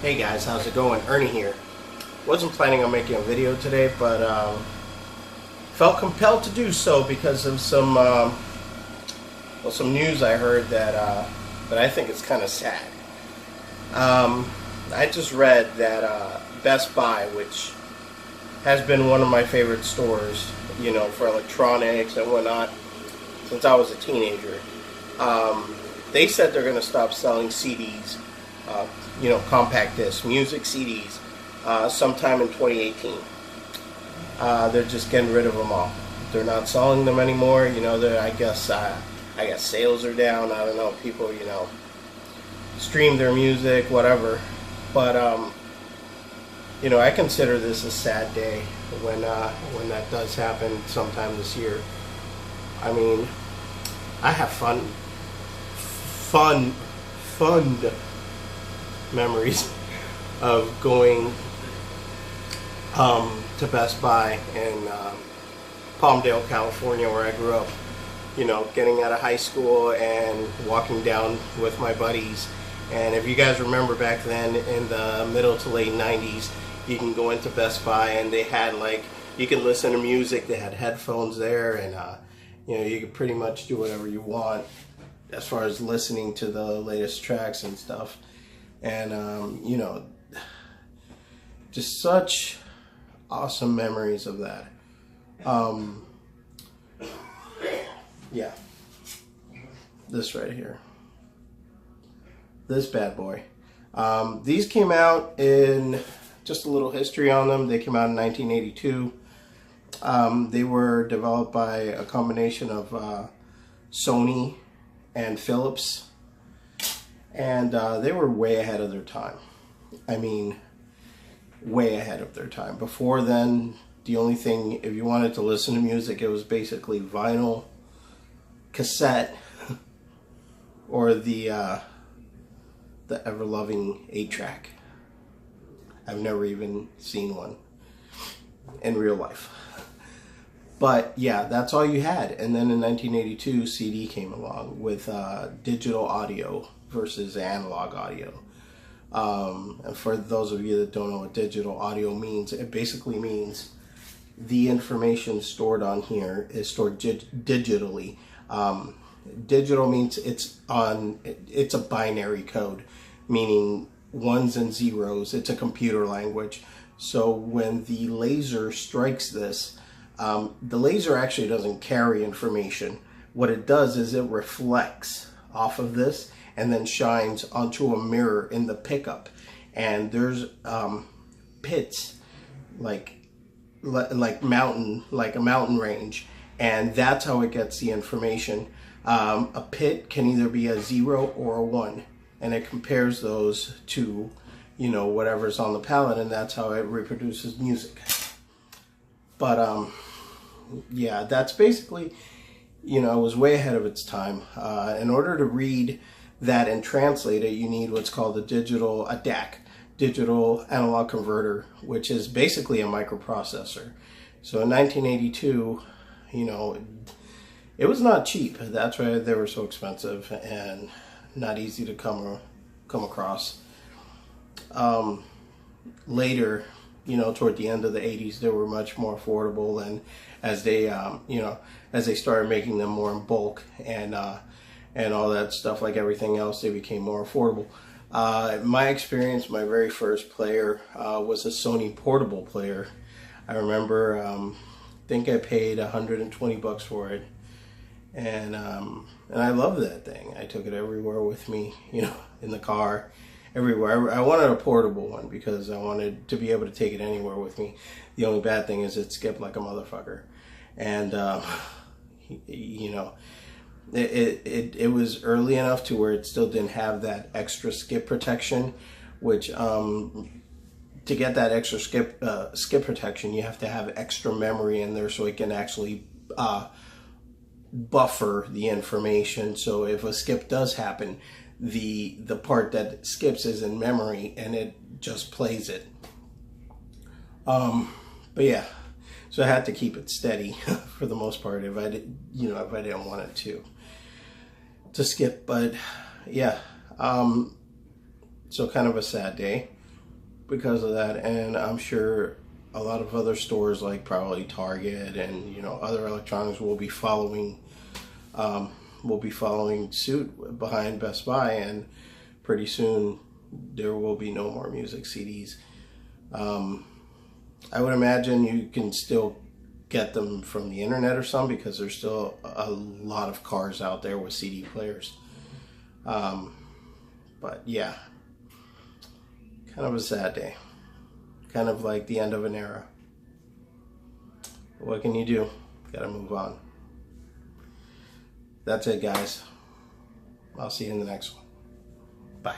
Hey guys, how's it going? Ernie here. Wasn't planning on making a video today, but felt compelled to do so because of some news I heard that I think is kind of sad. I just read that Best Buy, which has been one of my favorite stores, you know, for electronics and whatnot since I was a teenager. They said they're going to stop selling CDs. You know, compact disc, music CDs, sometime in 2018. They're just getting rid of them all. They're not selling them anymore. You know, I guess sales are down. I don't know. People, you know, stream their music, whatever. But you know, I consider this a sad day when that does happen sometime this year. I mean, I have fun memories of going to Best Buy in Palmdale, California, where I grew up. You know, getting out of high school and walking down with my buddies. And if you guys remember back then, in the middle to late 90s, you can go into Best Buy and they had, like, you could listen to music. They had headphones there, and you know, you could pretty much do whatever you want as far as listening to the latest tracks and stuff. And you know, just such awesome memories of that. Yeah, this right here, this bad boy. These came out in, just a little history on them, they came out in 1982. They were developed by a combination of Sony and Philips. And they were way ahead of their time. I mean, way ahead of their time. Before then, the only thing, if you wanted to listen to music, it was basically vinyl, cassette, or the ever-loving 8-track. I've never even seen one in real life. But yeah, that's all you had. And then in 1982, CD came along with digital audio versus analog audio. And for those of you that don't know what digital audio means, it basically means the information stored on here is stored digitally. Digital means it's a binary code, meaning ones and zeros. It's a computer language. So when the laser strikes this, the laser actually doesn't carry information. What it does is it reflects off of this and then shines onto a mirror in the pickup. And there's pits like a mountain range, and that's how it gets the information. A pit can either be a 0 or a 1, and it compares those to, you know, whatever's on the palette, and that's how it reproduces music. But yeah, that's basically, you know, it was way ahead of its time. In order to read that and translate it, you need what's called a DAC, digital analog converter, which is basically a microprocessor. So in 1982, you know, it was not cheap. That's why they were so expensive and not easy to come across. Later, you know, toward the end of the 80s, they were much more affordable, and as they, you know, as they started making them more in bulk and all that stuff, like everything else, they became more affordable. My experience, my very first player was a Sony portable player. I remember, I think I paid $120 for it, and I loved that thing. I took it everywhere with me, you know, in the car, everywhere. I wanted a portable one because I wanted to be able to take it anywhere with me. The only bad thing is it skipped like a motherfucker, and you know, it was early enough to where it still didn't have that extra skip protection, which to get that extra skip protection, you have to have extra memory in there so it can actually buffer the information. So if a skip does happen, the part that skips is in memory and it just plays it. But yeah, so I had to keep it steady for the most part if I did, you know, if I didn't want it to skip. But yeah, so kind of a sad day. because of that, and I'm sure a lot of other stores like probably Target and other electronics will be following suit behind Best Buy, and pretty soon there will be no more music CDs. I would imagine you can still get them from the internet or something, because there's still a lot of cars out there with CD players. But yeah, kind of a sad day. Kind of like the end of an era. What can you do? Gotta move on. That's it, guys. I'll see you in the next one. Bye.